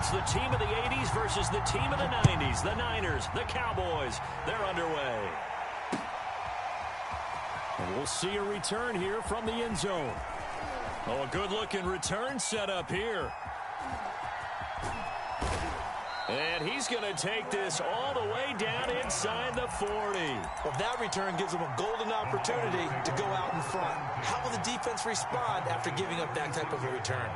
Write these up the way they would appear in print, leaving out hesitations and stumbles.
It's the team of the 80s versus the team of the 90s. The Niners, the Cowboys, they're underway. And we'll see a return here from the end zone. Oh, a good-looking return set up here. And he's going to take this all the way down inside the 40. Well, that return gives him a golden opportunity to go out in front. How will the defense respond after giving up that type of a return?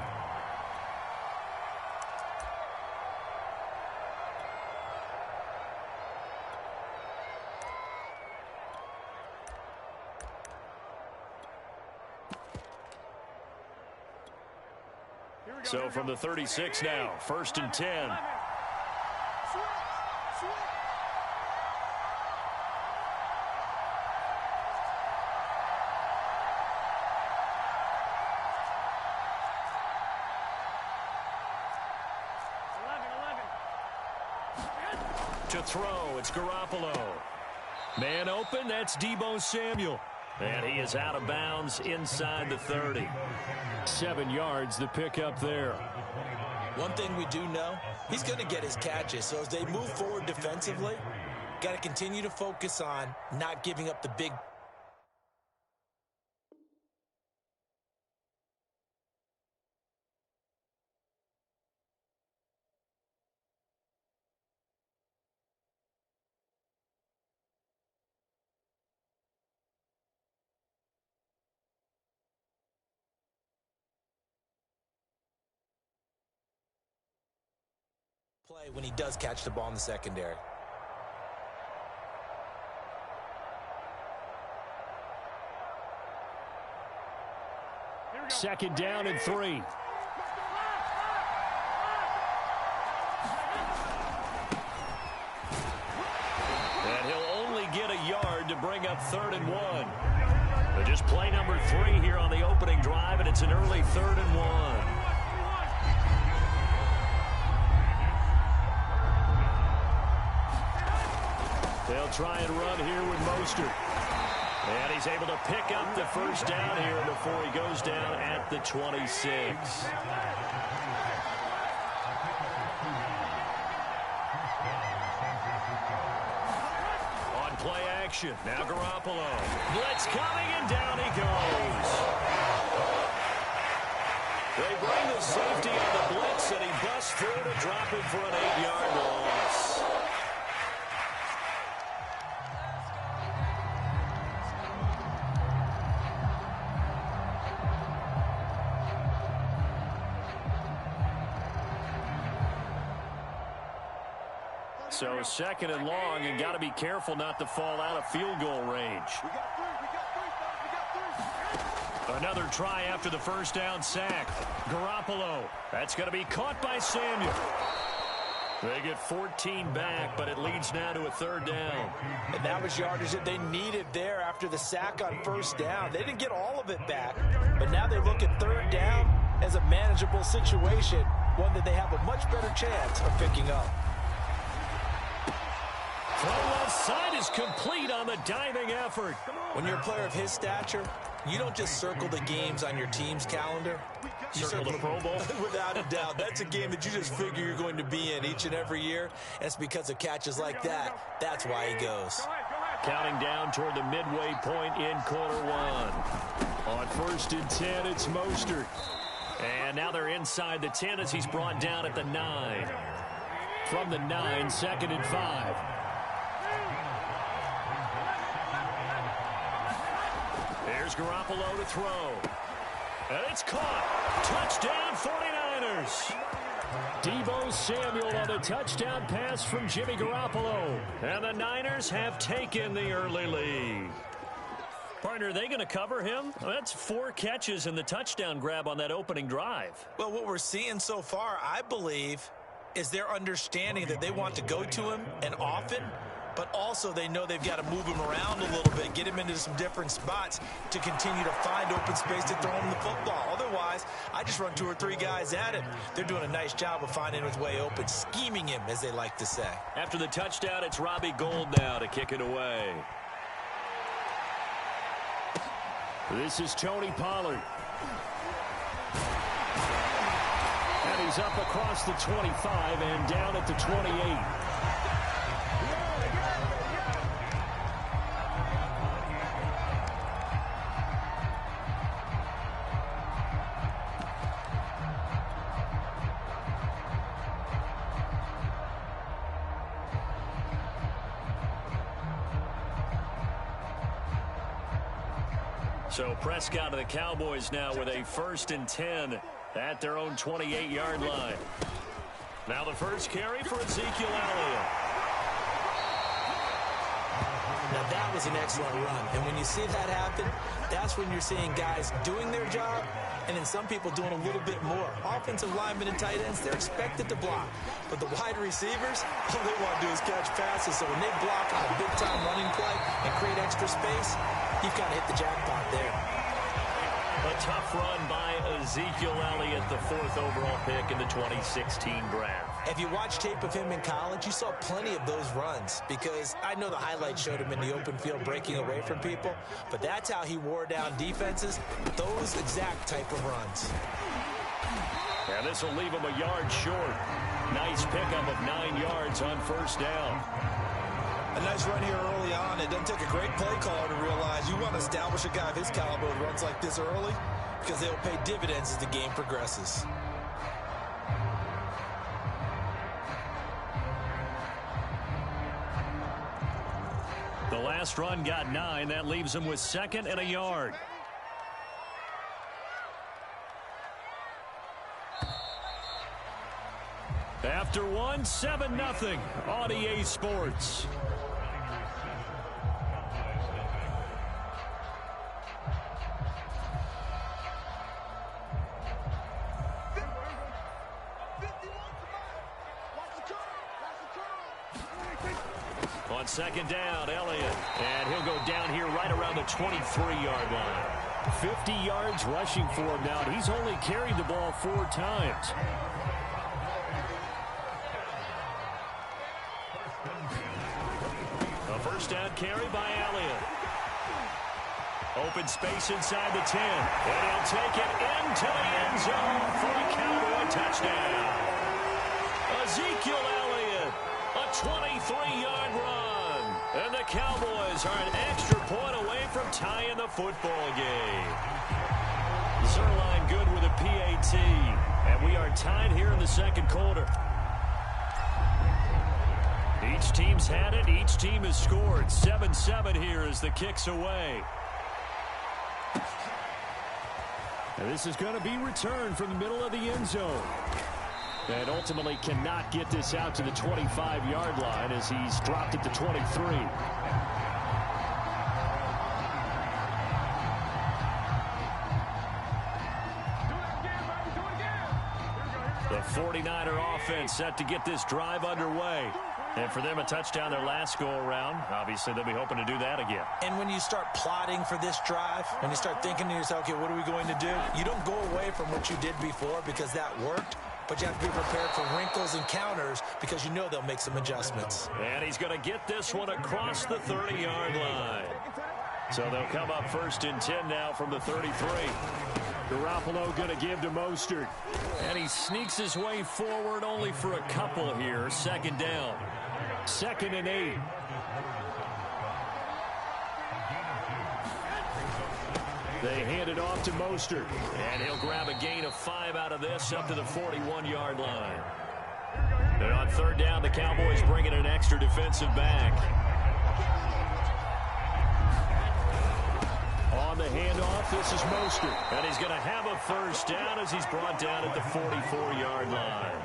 So from the 36 now, 1st and 10. To throw, it's Garoppolo. Man open, that's Deebo Samuel. And he is out of bounds inside the 30. 7 yards, the pickup there. One thing we do know, he's going to get his catches. So as they move forward defensively, got to continue to focus on not giving up the big. Play when he does catch the ball in the secondary. Second down and 3. And he'll only get a yard to bring up 3rd and 1. But just play number 3 here on the opening drive, and it's an early 3rd and 1. They'll try and run here with Mostert. And he's able to pick up the first down here before he goes down at the 26. On play action, now Garoppolo. Blitz coming, and down he goes. They bring the safety on the blitz, and he busts through to drop him for an 8-yard loss. So 2nd and long, and got to be careful not to fall out of field goal range. Another try after the first down sack. Garoppolo. That's going to be caught by Samuel. They get 14 back, but it leads now to a 3rd down. And that was yardage that they needed there after the sack on 1st down. They didn't get all of it back, but now they look at 3rd down as a manageable situation, one that they have a much better chance of picking up. Throw left side is complete on the diving effort. When you're a player of his stature, you don't just circle the games on your team's calendar. You circle the Pro Bowl? Without a doubt. That's a game that you just figure you're going to be in each and every year. And it's because of catches like that. That's why he goes. Counting down toward the midway point in quarter 1. On 1st and 10, it's Mostert. And now they're inside the 10 as he's brought down at the 9. From the 9, 2nd and 5. There's Garoppolo to throw. And it's caught. Touchdown 49ers. Deebo Samuel on the touchdown pass from Jimmy Garoppolo. And the Niners have taken the early lead. Partner, are they going to cover him? Well, that's 4 catches and the touchdown grab on that opening drive. Well, what we're seeing so far, I believe, is their understanding that they want to go to him and often, but also they know they've got to move him around a little bit, get him into some different spots to continue to find open space to throw him the football. Otherwise, I just run 2 or 3 guys at him. They're doing a nice job of finding his way open, scheming him, as they like to say. After the touchdown, it's Robbie Gould now to kick it away. This is Tony Pollard. And he's up across the 25 and down at the 28. So Prescott of the Cowboys now with a 1st and 10 at their own 28-yard line. Now the first carry for Ezekiel Elliott. Now that was an excellent run. And when you see that happen, that's when you're seeing guys doing their job and then some people doing a little bit more. Offensive linemen and tight ends, they're expected to block. But the wide receivers, all they want to do is catch passes. So when they block on a big-time running play and create extra space, you've got to hit the jackpot there. A tough run by Ezekiel Elliott, the 4th overall pick in the 2016 draft. If you watch tape of him in college, you saw plenty of those runs because I know the highlights showed him in the open field breaking away from people, but that's how he wore down defenses, those exact type of runs. And this will leave him a yard short. Nice pickup of 9 yards on 1st down. A nice run here early on. It doesn't take a great play caller to realize you want to establish a guy of his caliber who runs like this early because they'll pay dividends as the game progresses. The last run got 9. That leaves him with 2nd and a yard. After 1, 7-0 on EA Sports. On 2nd down, Elliott. And he'll go down here right around the 23-yard line. 50 yards rushing for him now. He's only carried the ball 4 times. A 1st down carry by Elliott. Open space inside the 10. And he'll take it into the end zone for a Cowboy touchdown. Ezekiel Elliott, a 23-yard run. And the Cowboys are an extra point away from tying the football game. Zerline good with a PAT. And we are tied here in the 2nd quarter. Each team's had it. Each team has scored. 7-7 here as the kick's away. And this is going to be returned from the middle of the end zone. And ultimately cannot get this out to the 25-yard line as he's dropped it to 23. The 49er offense set to get this drive underway. And for them, a touchdown their last go-around. Obviously, they'll be hoping to do that again. And when you start plotting for this drive, when you start thinking to yourself, okay, what are we going to do? You don't go away from what you did before because that worked. But you have to be prepared for wrinkles and counters because you know they'll make some adjustments. And he's going to get this one across the 30-yard line. So they'll come up 1st and 10 now from the 33. Garoppolo going to give to Mostert. And he sneaks his way forward only for a couple here. 2nd down. 2nd and 8. They hand it off to Mostert. And he'll grab a gain of 5 out of this up to the 41-yard line. And on 3rd down, the Cowboys bring in an extra defensive back. On the handoff, this is Mostert. And he's going to have a 1st down as he's brought down at the 44-yard line.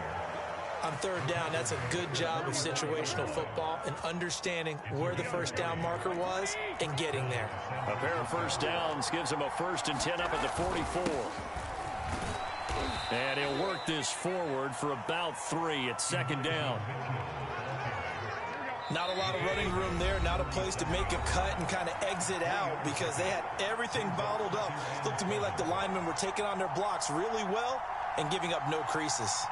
On 3rd down, that's a good job of situational football and understanding where the 1st down marker was and getting there. A pair of 1st downs gives him a 1st and 10 up at the 44. And he'll work this forward for about 3 at 2nd down. Not a lot of running room there, not a place to make a cut and kind of exit out because they had everything bottled up. Looked to me like the linemen were taking on their blocks really well and giving up no creases.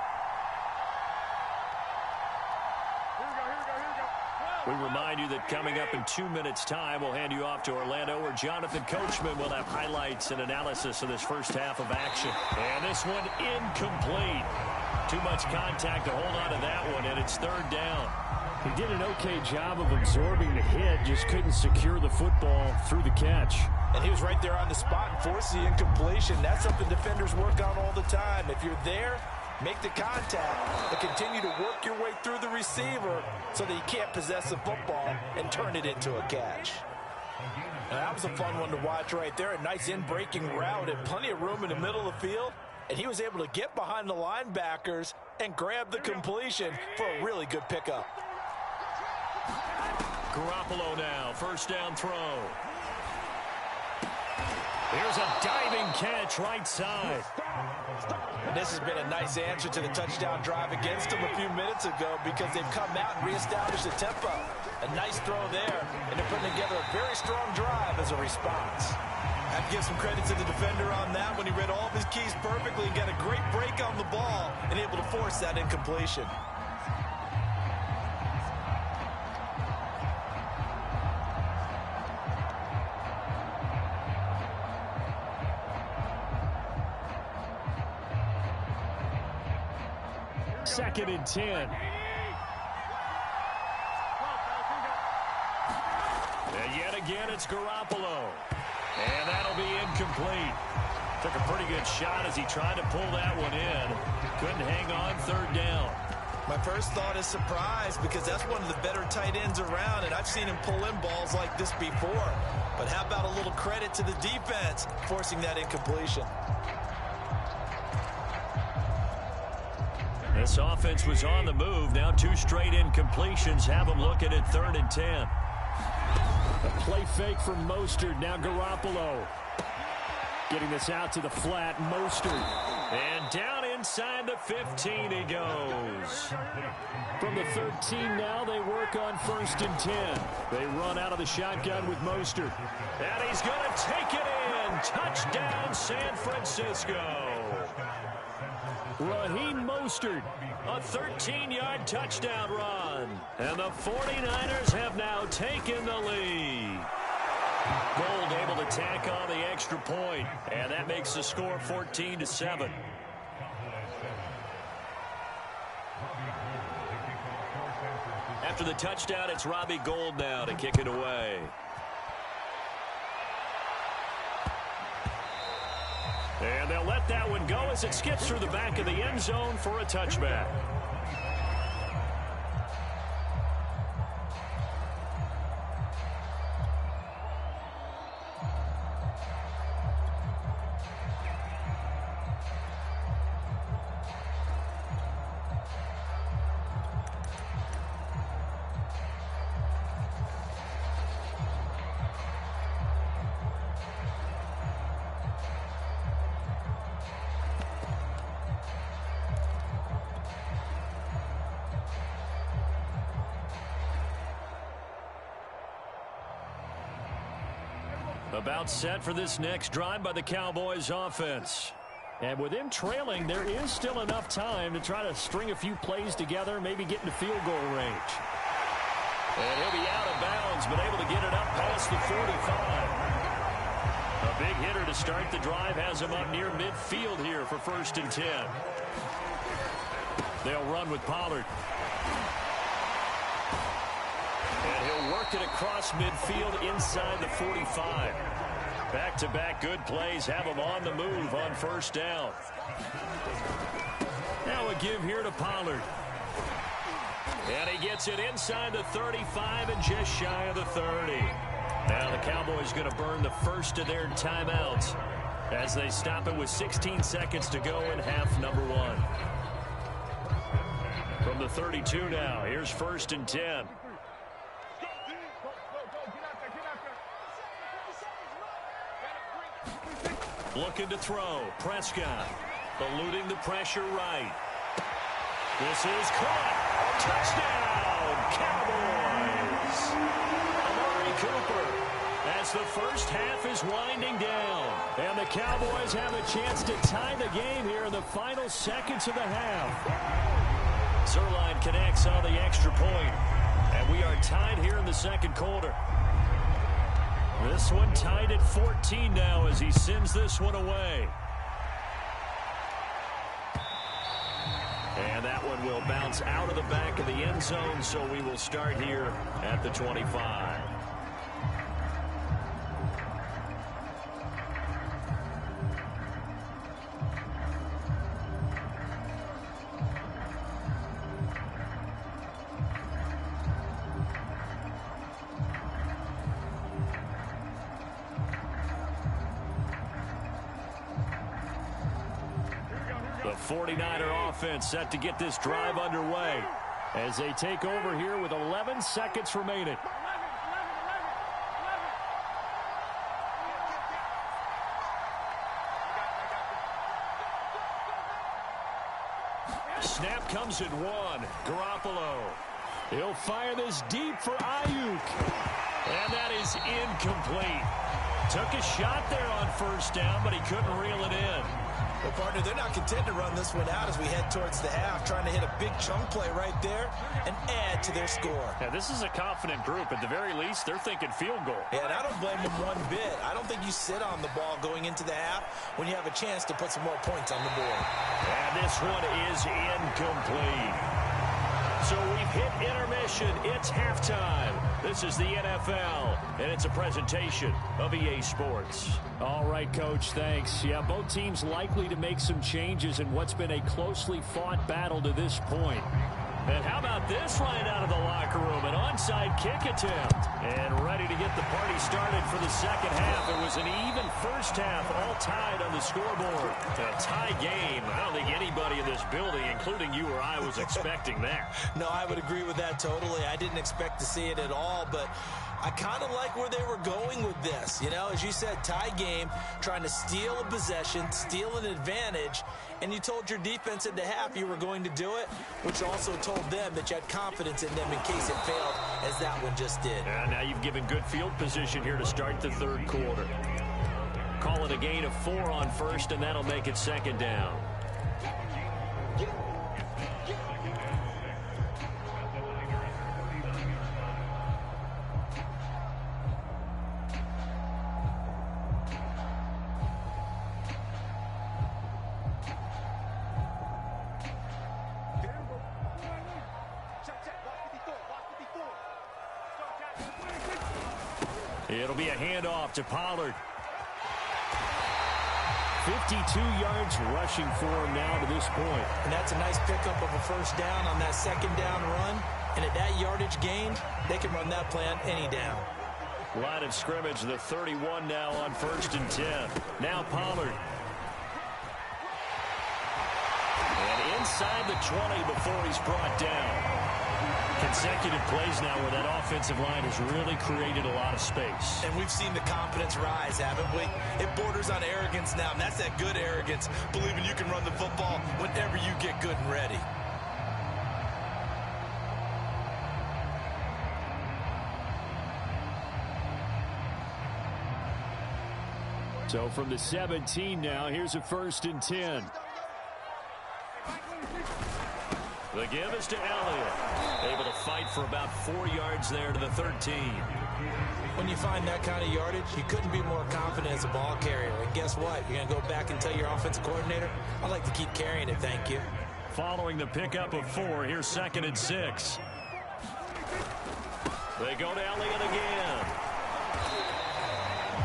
We remind you that coming up in 2 minutes' time, we'll hand you off to Orlando, where Jonathan Coachman will have highlights and analysis of this first half of action. And this one incomplete. Too much contact to hold on to that one, and it's third down. He did an okay job of absorbing the hit, just couldn't secure the football through the catch. And he was right there on the spot and forced the incompletion. That's something defenders work on all the time. If you're there, make the contact, but continue to work your way through the receiver so that you can't possess the football and turn it into a catch. Now, that was a fun one to watch right there. A nice in-breaking route and plenty of room in the middle of the field. And he was able to get behind the linebackers and grab the completion for a really good pickup. Garoppolo now, first down throw. Here's a diving catch right side. And this has been a nice answer to the touchdown drive against them a few minutes ago because they've come out and reestablished the tempo. A nice throw there, and they're putting together a very strong drive as a response. I have to give some credit to the defender on that when he read all of his keys perfectly and got a great break on the ball and able to force that incompletion. Second and 10. And yet again, it's Garoppolo. And that'll be incomplete. Took a pretty good shot as he tried to pull that one in. Couldn't hang on, third down. My first thought is surprise because that's one of the better tight ends around, and I've seen him pull in balls like this before. But how about a little credit to the defense forcing that incompletion? This offense was on the move. Now two straight incompletions have them looking at third and 10. A play fake from Mostert. Now Garoppolo. Getting this out to the flat. Mostert. And down inside the 15 he goes. From the 13 now, they work on first and 10. They run out of the shotgun with Mostert. And he's going to take it in. Touchdown, San Francisco. Raheem Mostert. A 13-yard touchdown run. And the 49ers have now taken the lead. Gold able to tack on the extra point, and that makes the score 14-7. After the touchdown, it's Robbie Gould now to kick it away. And they'll let that one go as it skips through the back of the end zone for a touchback. About set for this next drive by the Cowboys offense. And with him trailing, there is still enough time to try to string a few plays together, maybe get into field goal range. And he'll be out of bounds, but able to get it up past the 45. A big hitter to start the drive has him up near midfield here for first and 10. They'll run with Pollard. And he'll work it across midfield inside the 45. Back-to-back good plays have him on the move on first down. Now a give here to Pollard. And he gets it inside the 35 and just shy of the 30. Now the Cowboys going to burn the first of their timeouts as they stop it with 16 seconds to go in half number one. From the 32 now, here's first and 10. Looking to throw. Prescott eluding the pressure right. This is caught. Touchdown, Cowboys. Amari Cooper as the first half is winding down. And the Cowboys have a chance to tie the game here in the final seconds of the half. Zerline connects on the extra point. And we are tied here in the second quarter. This one tied at 14 now as he sends this one away. one will bounce out of the back of the end zone, so we will start here at the 25. The 49er offense set to get this drive underway as they take over here with 11 seconds remaining. Snap comes at one. Garoppolo. He'll fire this deep for Ayuk. And that is incomplete. Took a shot there on first down, but he couldn't reel it in. Well, partner, they're not content to run this one out as we head towards the half, trying to hit a big chunk play right there and add to their score. Yeah, this is a confident group. At the very least, they're thinking field goal. Yeah, and I don't blame them one bit. I don't think you sit on the ball going into the half when you have a chance to put some more points on the board. And this one is incomplete. So we've hit intermission. It's halftime. This is the NFL, and it's a presentation of EA Sports. All right, Coach, thanks. Yeah, both teams likely to make some changes in what's been a closely fought battle to this point. And how about this right out of the locker room? An onside kick attempt. And ready to get the party started for the second half. It was an even first half, all tied on the scoreboard. A tie game. I don't think anybody in this building, including you or I, was expecting that. No, I would agree with that totally. I didn't expect to see it at all, but I kind of like where they were going with this. You know, as you said, tie game, trying to steal a possession, steal an advantage, and you told your defense at the half you were going to do it, which also told them that you had confidence in them in case it failed, as that one just did. And now you've given good field position here to start the third quarter. Call it a gain of 4 on first, and that'll make it second down. It'll be a handoff to Pollard. 52 yards rushing for him now to this point. And that's a nice pickup of a first down on that second down run. And at that yardage gain, they can run that play on any down. Line of scrimmage, the 31 now on 1st and 10. Now Pollard. And inside the 20 before he's brought down. Consecutive plays now where that offensive line has really created a lot of space. And we've seen the confidence rise, haven't we? It borders on arrogance now, and that's that good arrogance, believing you can run the football whenever you get good and ready. So from the 17 now, here's a 1st and 10. The give is to Elliott. Able to fight for about 4 yards there to the 13. When you find that kind of yardage, you couldn't be more confident as a ball carrier. And guess what? You're going to go back and tell your offensive coordinator, I'd like to keep carrying it, thank you. Following the pickup of 4, here's 2nd and 6. They go to Elliott again.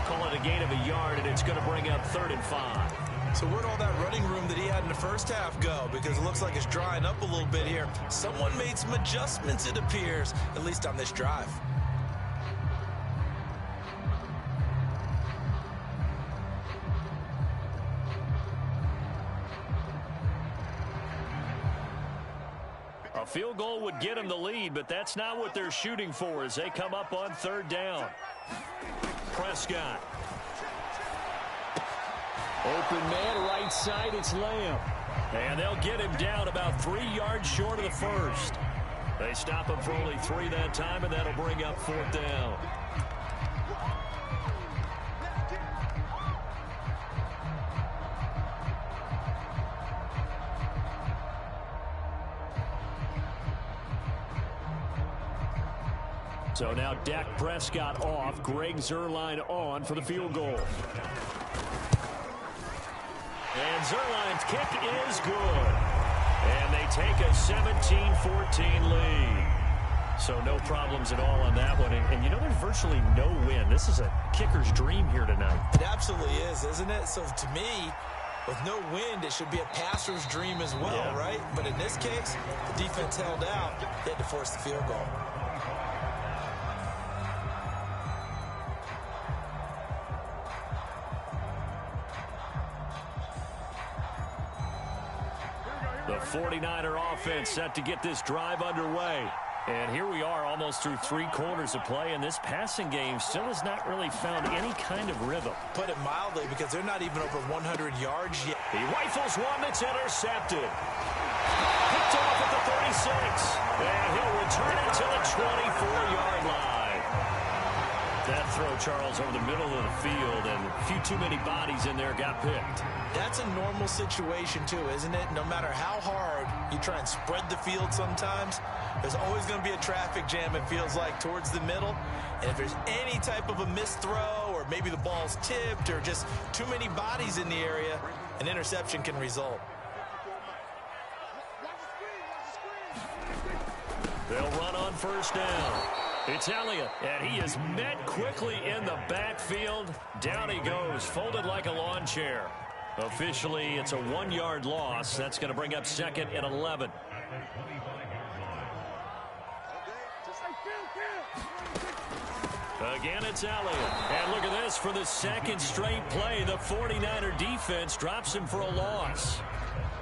Call it a gain of a yard, and it's going to bring up 3rd and 5. So where'd all that running room that he had in the first half go? Because it looks like it's drying up a little bit here. Someone made some adjustments, it appears, at least on this drive. A field goal would get them the lead, but that's not what they're shooting for as they come up on 3rd down. Prescott. Open man right side, it's Lamb. And they'll get him down about 3 yards short of the first. They stop him for only 3 that time, and that'll bring up 4th down. So now Dak Prescott off, Greg Zuerlein on for the field goal. And Zuerlein's kick is good. And they they take a 17-14 lead. So no problems at all on that one. And you know, there's virtually no win. This is a kicker's dream here tonight. It absolutely is, isn't it? So to me, with no wind, it should be a passer's dream as well, right? But in this case, the defense held out. They had to force the field goal. The 49er offense set to get this drive underway. And here we are almost through 3 quarters of play, and this passing game still has not really found any kind of rhythm. Put it mildly, because they're not even over 100 yards yet. He rifles one that's intercepted. Picked off at the 36. And he'll return it to the 24-yard line. That throw, Charles, over the middle of the field, and a few too many bodies in there got picked. That's a normal situation, too, isn't it? No matter how hard you try and spread the field sometimes, there's always going to be a traffic jam, it feels like, towards the middle. And if there's any type of a missed throw, or maybe the ball's tipped, or just too many bodies in the area, an interception can result. They'll run on first down. It's Elliott, and he is met quickly in the backfield. Down he goes, folded like a lawn chair. Officially, it's a 1-yard loss. That's going to bring up second and 11. Again, it's Elliott. And look at this. For the second straight play, the 49er defense drops him for a loss.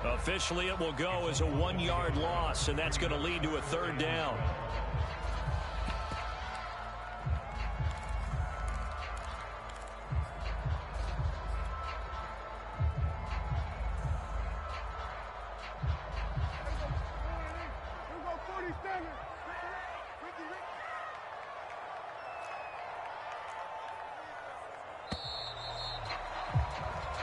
Officially, it will go as a 1-yard loss, and that's going to lead to a third down.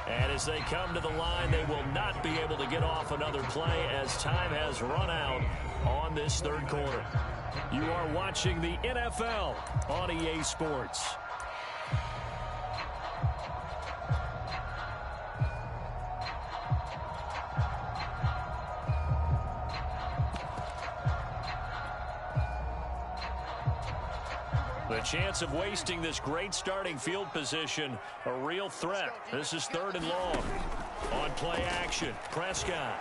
And as they come to the line, they will not be able to get off another play as time has run out on this third quarter. You are watching the NFL on EA Sports. The chance of wasting this great starting field position, a real threat. This is third and long. On play action, Prescott.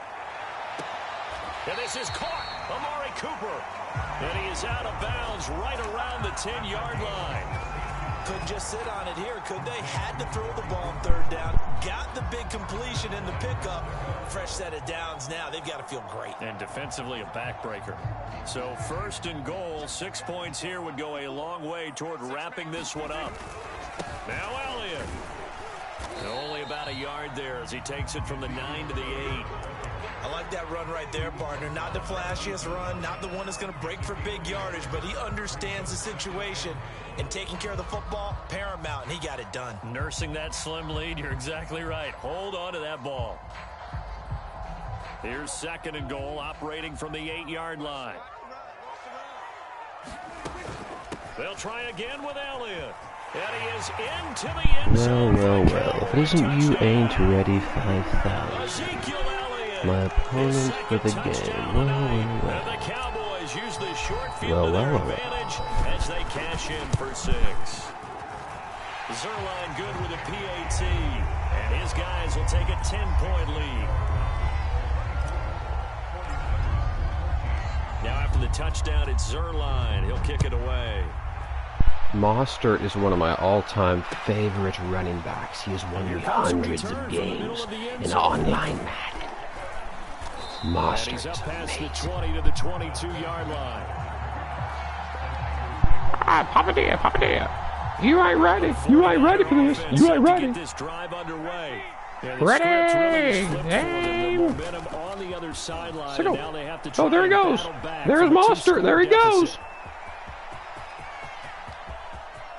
And this is caught. Amari Cooper. And he is out of bounds right around the 10-yard line. Couldn't just sit on it here, could they? Had to throw the ball on third down. Got the big completion in the pickup. Fresh set of downs now. They've got to feel great. And defensively, a backbreaker. So first and goal, 6 points here would go a long way toward wrapping this one up. Now Elliott. Only about a yard there as he takes it from the 9 to the 8. I like that run right there, partner. Not the flashiest run, not the one that's going to break for big yardage, but he understands the situation, and taking care of the football, paramount, and he got it done. Nursing that slim lead, you're exactly right. Hold on to that ball. Here's second and goal, operating from the 8-yard line. They'll try again with Elliott. And he is into the end zone. Well. Isn't you ain't ready 5,000? My opponent for the game. Well. And the Cowboys use the short field to their advantage as they cash in for 6. Zerline good with a PAT. And his guys will take a 10-point lead. Now after the touchdown, it's Zerline. He'll kick it away. Mostert is one of my all-time favorite running backs. He has won me hundreds of games in online Madden. Mostert is up past amazing. the 20 to the 22-yard line. Papa Dear. You ain't ready. You ain't ready for this. You ain't ready. Get this drive underway. Ready. Aim. Oh, there he goes. There's Mostert. There he goes.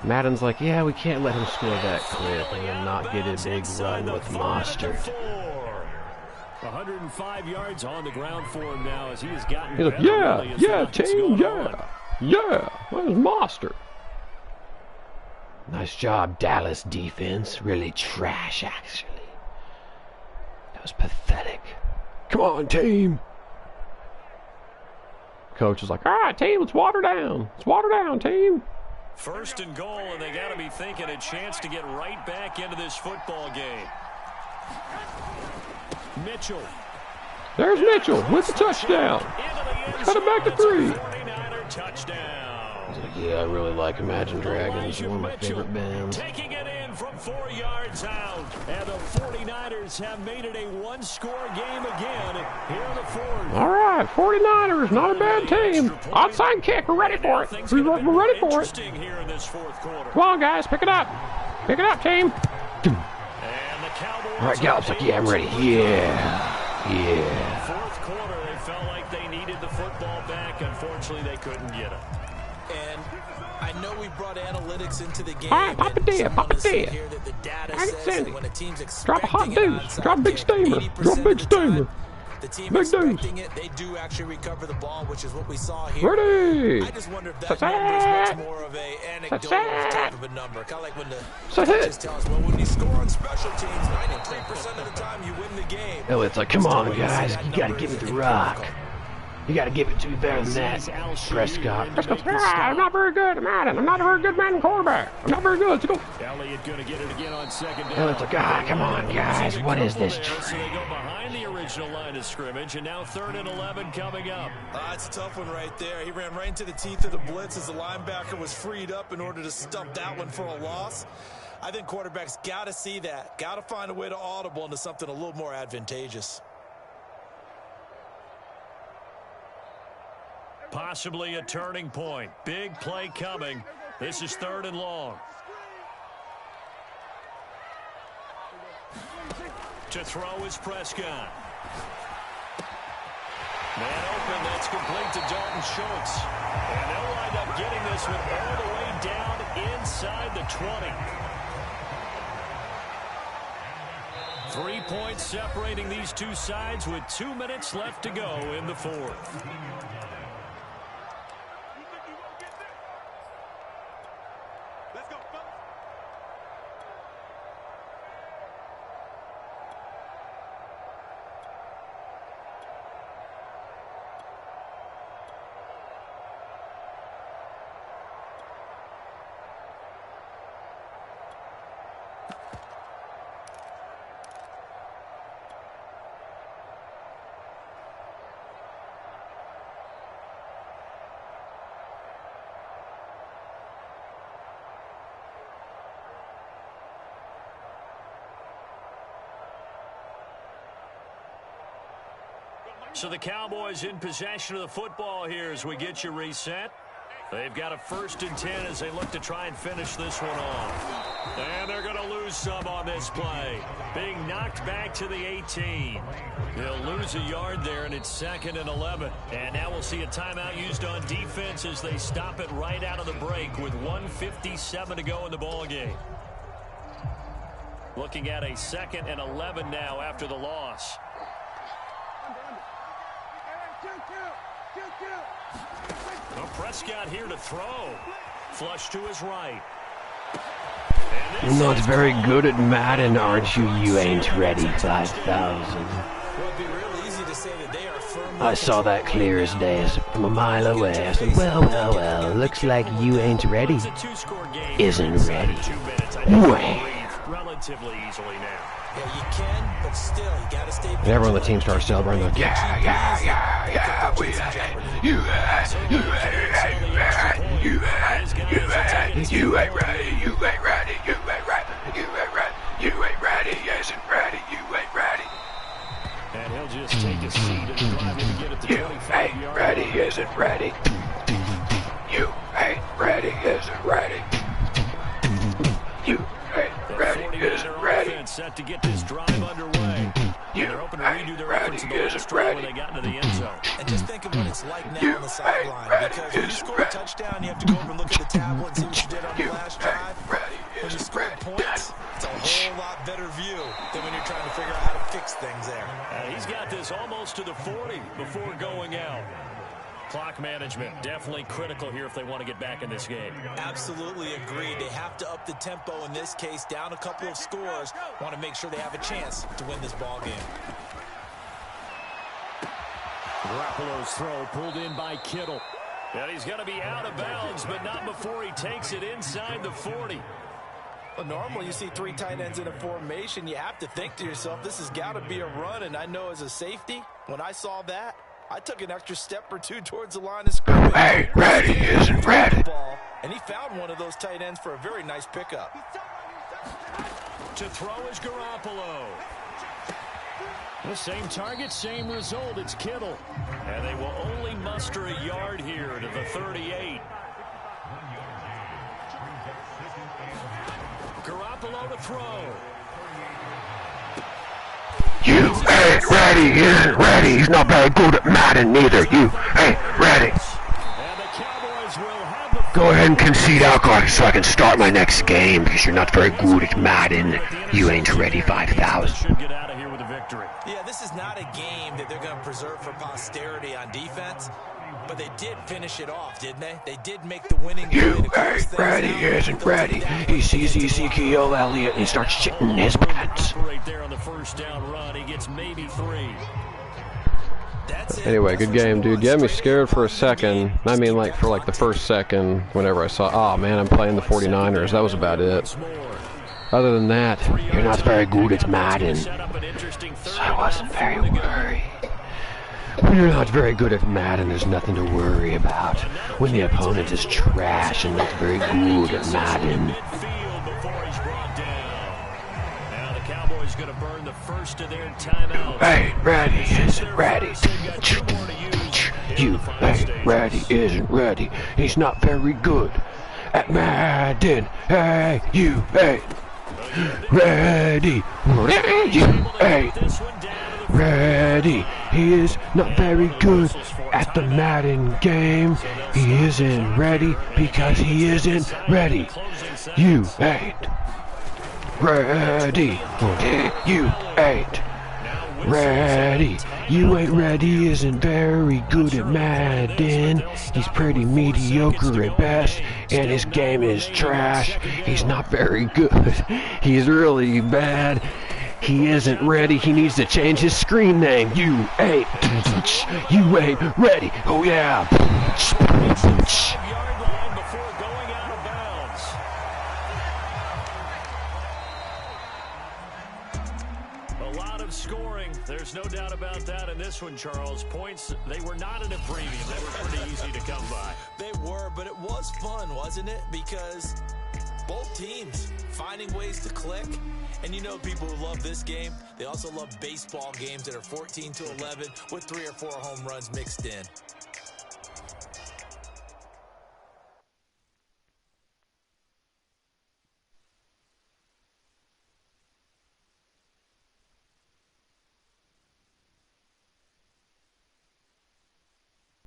Madden's like, yeah, we can't let him score that quick and then not get a big run with Mostert. 105 yards on the ground for him now as he has gotten He's like, yeah, team, yeah, where's Mostert? Nice job, Dallas defense. Really trash, actually. That was pathetic. Come on, team. coach is like, all right, team, let's water down. Let's water down, team. 1st and goal, and they got to be thinking a chance to get right back into this football game. Mitchell. There's Mitchell with the touchdown. Cut it back to 3. Touchdown. Yeah, I really like Imagine Dragons. One of my favorite bands. Taking it in from 4 yards out. And the 49ers have made it a one-score game again here in the 4th. All right, 49ers, not a bad team. Outside kick, we're ready for it. We're ready for it. Come on, guys, pick it up. Pick it up, team. All right, Gallup's like, yeah, I'm ready. Yeah. Yeah. 4th quarter, they felt like they needed the football back. Unfortunately, they couldn't get it. And I know we brought analytics into the game. All right, pop it there, pop it there. I can send it. Drop a hot deuce. Drop a big steamer. Drop a big steamer. The team expecting it, they do actually recover the ball, which is what we saw here. Ready. I just wonder if that number is much more of a anecdotal type of a number. Kind of like when the coaches tell us, well, when you score on special teams, 93% of the time you win the game. Elliot's like, come on, guys, you got to give me the rock. You got to give it to me better than that. Prescott. I'm not very good at Madden. I'm not a very good Madden quarterback. I'm not very good. Let's go. Elliott going to get it again on 2nd down. Elliot's like, come on, guys. What is this So they go behind the original line of scrimmage, and now 3rd and 11 coming up. That's a tough one right there. He ran right into the teeth of the blitz as the linebacker was freed up in order to stump that one for a loss. I think quarterbacks got to see that. Got to find a way to audible into something a little more advantageous. Possibly a turning point. Big play coming. This is 3rd and long. To throw is Prescott. Man open, that's complete to Dalton Schultz. And they'll wind up getting this one all the way down inside the 20. 3 points separating these two sides with 2 minutes left to go in the 4th. So the Cowboys in possession of the football here as we get you reset. They've got a 1st and 10 as they look to try and finish this one off. And they're going to lose some on this play. Being knocked back to the 18. They'll lose a yard there, and it's 2nd and 11. And now we'll see a timeout used on defense as they stop it right out of the break with 1:57 to go in the ball game. Looking at a 2nd and 11 now after the loss. Well, Prescott here to throw. Flush to his right. You're not very good at Madden, aren't you? You ain't ready, 5,000. I saw that clear as day from a mile away. I said, well, looks like you ain't ready. Isn't ready. Where? Relatively easily now. Yeah, you can, but still, you got to stay. And everyone on the team starts celebrating, like, yeah, we you ain't ready, isn't ready, you ain't ready. And he'll just take a seat and drive him to get it to 25 yards. Ready, isn't ready. You ain't ready, isn't ready. You ain't ready, isn't ready. Set to get this drive underway. They're hoping to redo their efforts in the last drive when they got into the end zone. And just think of what it's like now on the sideline. Because when you score a touchdown, you have to go over and look at the tablet and see what you did on the last drive. When you score points, it's a whole lot better view than when you're trying to figure out how to fix things there. He's got this almost to the 40 before going out. Clock management, definitely critical here if they want to get back in this game. Absolutely agreed. They have to up the tempo in this case, down a couple of scores. Want to make sure they have a chance to win this ball game. Garoppolo's throw pulled in by Kittle. And he's going to be out of bounds, but not before he takes it inside the 40. Well, normally you see 3 tight ends in a formation. You have to think to yourself, this has got to be a run. And I know as a safety, when I saw that, I took an extra step or 2 towards the line of scrimmage. Hey, ready isn't ready. And he found one of those tight ends for a very nice pickup. To throw is Garoppolo. The same target, same result. It's Kittle. And they will only muster a yard here to the 38. Garoppolo to throw. You ain't ready, he isn't ready. He's not very good at Madden neither. You ain't ready. Go ahead and concede alcohol so I can start my next game because you're not very good at Madden. You ain't ready 5,000. Yeah, this is not a game that they're going to preserve for posterity on defense, but they did finish it off, didn't they? They did make the winning. You ain't ready, he isn't ready. He sees Ezekiel Elliott and he starts shitting his pants. Right there on the first down run, he gets maybe 3. Anyway, good game, dude. You had me scared for a second. I mean, like, for like the first second whenever I saw, oh man, I'm playing the 49ers. That was about it. Other than that, you're not very good at Madden. So I wasn't very worried. When you're not very good at Madden, there's nothing to worry about. When the opponent is trash and not very good at Madden. Now the Cowboys going to burn the first of their timeouts. Hey, ready isn't ready. You ain't ready isn't ready. He's not very good at Madden. Hey, you ain't ready. You ain't ready. He is not very good at the Madden game. He isn't ready because he isn't ready. You ain't ready. You ain't ready. You ain't ready isn't very good at Madden. He's pretty mediocre at best, and his game is trash. He's not very good. He's really bad. He isn't ready. He needs to change his screen name. You ain't ready. Oh yeah. Scoring, there's no doubt about that in this one, Charles. Points, they were not in a premium. They were pretty easy to come by. They were, but it was fun, wasn't it? Because both teams finding ways to click. And you know people who love this game, they also love baseball games that are 14-11 with 3 or 4 home runs mixed in.